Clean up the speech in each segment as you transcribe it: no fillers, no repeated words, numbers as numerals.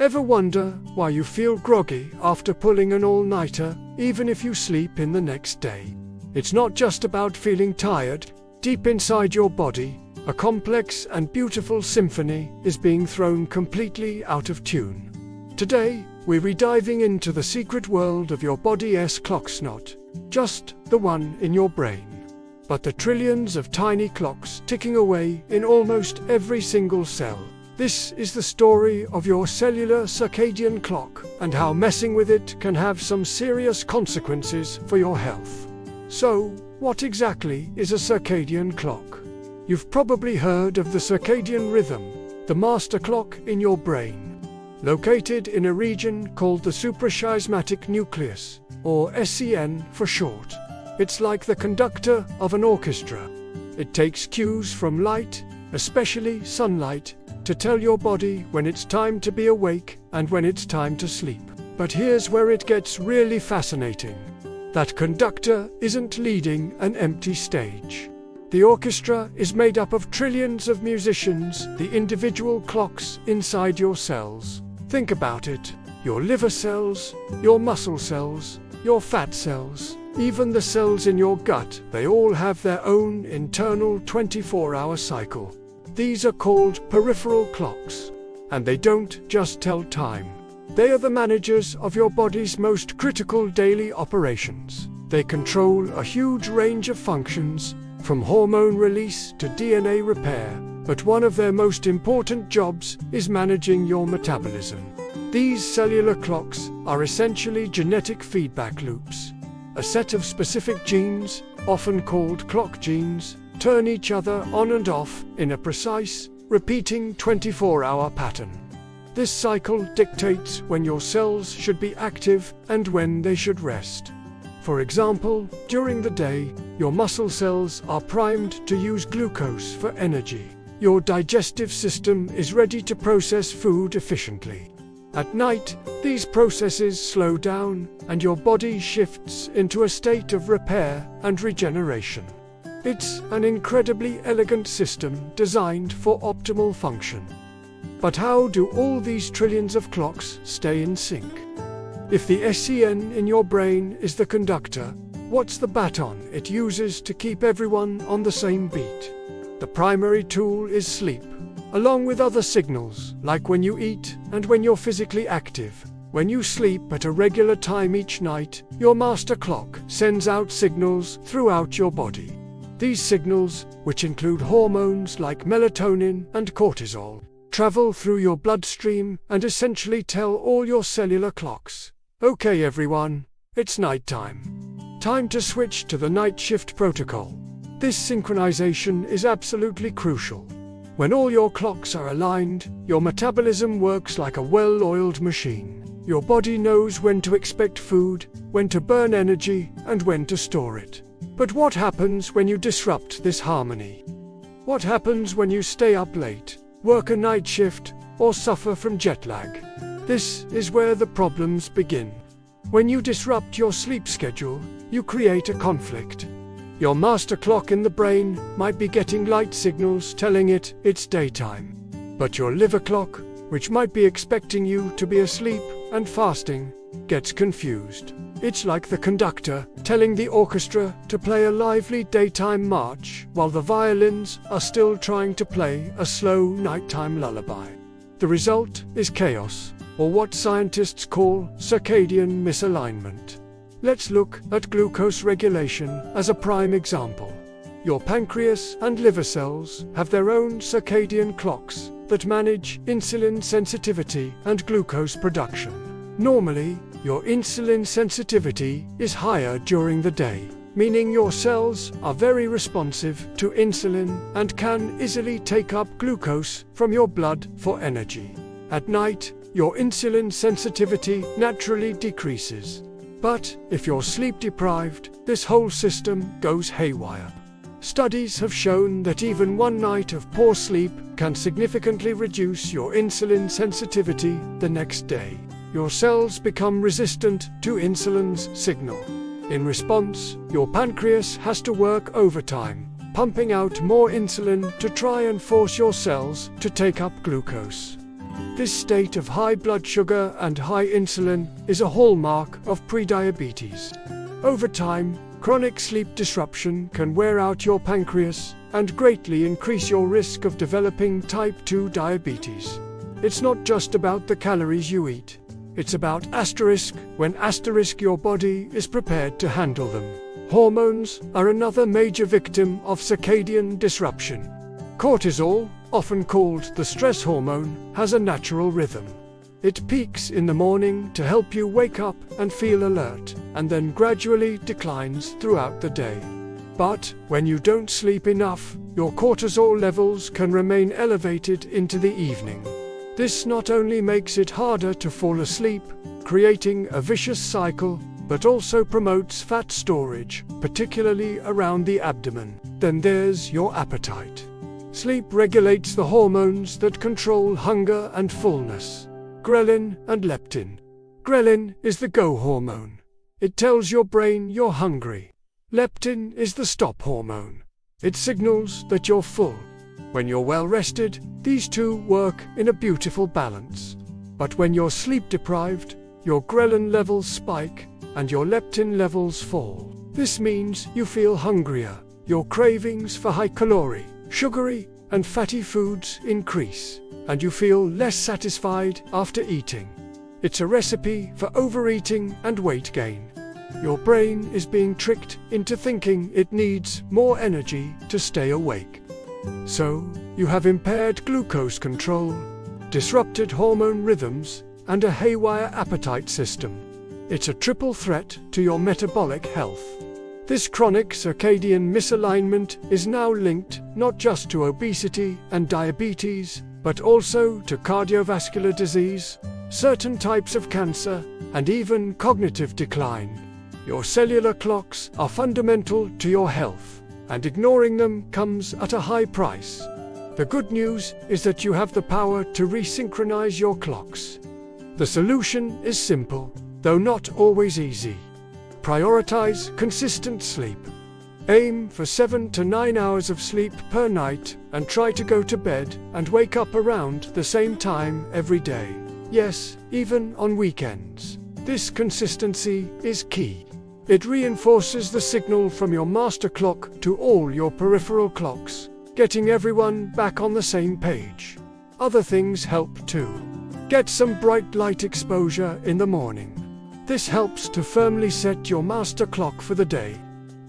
Ever wonder why you feel groggy after pulling an all-nighter, even if you sleep in the next day? It's not just about feeling tired. Deep inside your body, a complex and beautiful symphony is being thrown completely out of tune. Today, we're diving into the secret world of your body's clocks, not just the one in your brain, but the trillions of tiny clocks ticking away in almost every single cell. This is the story of your cellular circadian clock and how messing with it can have some serious consequences for your health. So, what exactly is a circadian clock? You've probably heard of the circadian rhythm, the master clock in your brain. Located in a region called the suprachiasmatic nucleus, or SCN for short. It's like the conductor of an orchestra. It takes cues from light, especially sunlight, to tell your body when it's time to be awake and when it's time to sleep. But here's where it gets really fascinating. That conductor isn't leading an empty stage. The orchestra is made up of trillions of musicians, the individual clocks inside your cells. Think about it. Your liver cells, your muscle cells, your fat cells, even the cells in your gut, they all have their own internal 24-hour cycle. These are called peripheral clocks, and they don't just tell time. They are the managers of your body's most critical daily operations. They control a huge range of functions, from hormone release to DNA repair, but one of their most important jobs is managing your metabolism. These cellular clocks are essentially genetic feedback loops. A set of specific genes, often called clock genes, turn each other on and off in a precise, repeating 24-hour pattern. This cycle dictates when your cells should be active and when they should rest. For example, during the day, your muscle cells are primed to use glucose for energy. Your digestive system is ready to process food efficiently. At night, these processes slow down, and your body shifts into a state of repair and regeneration. It's an incredibly elegant system designed for optimal function. But how do all these trillions of clocks stay in sync? If the SCN in your brain is the conductor, what's the baton it uses to keep everyone on the same beat? The primary tool is sleep, along with other signals, like when you eat and when you're physically active. When you sleep at a regular time each night, your master clock sends out signals throughout your body. These signals, which include hormones like melatonin and cortisol, travel through your bloodstream and essentially tell all your cellular clocks, "Okay everyone, it's nighttime. Time to switch to the night shift protocol." This synchronization is absolutely crucial. When all your clocks are aligned, your metabolism works like a well-oiled machine. Your body knows when to expect food, when to burn energy, and when to store it. But what happens when you disrupt this harmony? What happens when you stay up late, work a night shift, or suffer from jet lag? This is where the problems begin. When you disrupt your sleep schedule, you create a conflict. Your master clock in the brain might be getting light signals telling it it's daytime. But your liver clock, which might be expecting you to be asleep and fasting, gets confused. It's like the conductor telling the orchestra to play a lively daytime march while the violins are still trying to play a slow nighttime lullaby. The result is chaos, or what scientists call circadian misalignment. Let's look at glucose regulation as a prime example. Your pancreas and liver cells have their own circadian clocks that manage insulin sensitivity and glucose production. Normally, your insulin sensitivity is higher during the day, meaning your cells are very responsive to insulin and can easily take up glucose from your blood for energy. At night, your insulin sensitivity naturally decreases. But if you're sleep deprived, this whole system goes haywire. Studies have shown that even one night of poor sleep can significantly reduce your insulin sensitivity the next day. Your cells become resistant to insulin's signal. In response, your pancreas has to work overtime, pumping out more insulin to try and force your cells to take up glucose. This state of high blood sugar and high insulin is a hallmark of prediabetes. Over time, chronic sleep disruption can wear out your pancreas and greatly increase your risk of developing type 2 diabetes. It's not just about the calories you eat. It's about when your body is prepared to handle them. Hormones are another major victim of circadian disruption. Cortisol, often called the stress hormone, has a natural rhythm. It peaks in the morning to help you wake up and feel alert, and then gradually declines throughout the day. But when you don't sleep enough, your cortisol levels can remain elevated into the evening. This not only makes it harder to fall asleep, creating a vicious cycle, but also promotes fat storage, particularly around the abdomen. Then there's your appetite. Sleep regulates the hormones that control hunger and fullness: ghrelin and leptin. Ghrelin is the go hormone. It tells your brain you're hungry. Leptin is the stop hormone. It signals that you're full. When you're well rested, these two work in a beautiful balance. But when you're sleep deprived, your ghrelin levels spike and your leptin levels fall. This means you feel hungrier. Your cravings for high-calorie, sugary, and fatty foods increase, and you feel less satisfied after eating. It's a recipe for overeating and weight gain. Your brain is being tricked into thinking it needs more energy to stay awake. So, you have impaired glucose control, disrupted hormone rhythms, and a haywire appetite system. It's a triple threat to your metabolic health. This chronic circadian misalignment is now linked not just to obesity and diabetes, but also to cardiovascular disease, certain types of cancer, and even cognitive decline. Your cellular clocks are fundamental to your health, and ignoring them comes at a high price. The good news is that you have the power to resynchronize your clocks. The solution is simple, though not always easy. Prioritize consistent sleep. Aim for 7 to 9 hours of sleep per night and try to go to bed and wake up around the same time every day. Yes, even on weekends. This consistency is key. It reinforces the signal from your master clock to all your peripheral clocks, getting everyone back on the same page. Other things help too. Get some bright light exposure in the morning. This helps to firmly set your master clock for the day.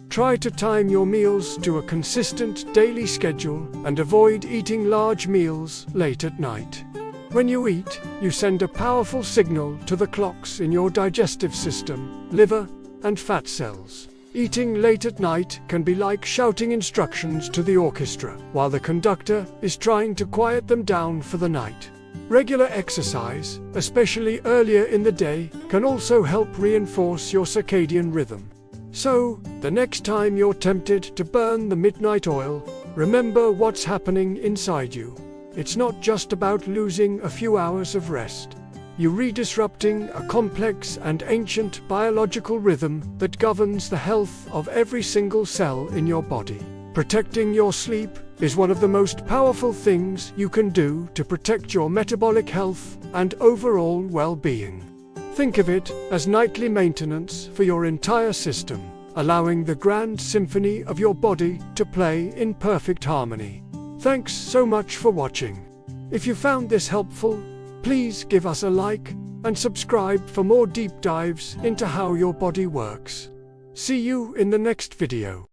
Try to time your meals to a consistent daily schedule and avoid eating large meals late at night. When you eat, you send a powerful signal to the clocks in your digestive system, liver, and fat cells. Eating late at night can be like shouting instructions to the orchestra, while the conductor is trying to quiet them down for the night. Regular exercise, especially earlier in the day, can also help reinforce your circadian rhythm. So, the next time you're tempted to burn the midnight oil, remember what's happening inside you. It's not just about losing a few hours of rest. You're redisrupting a complex and ancient biological rhythm that governs the health of every single cell in your body. Protecting your sleep is one of the most powerful things you can do to protect your metabolic health and overall well-being. Think of it as nightly maintenance for your entire system, allowing the grand symphony of your body to play in perfect harmony. Thanks so much for watching. If you found this helpful, please give us a like and subscribe for more deep dives into how your body works. See you in the next video.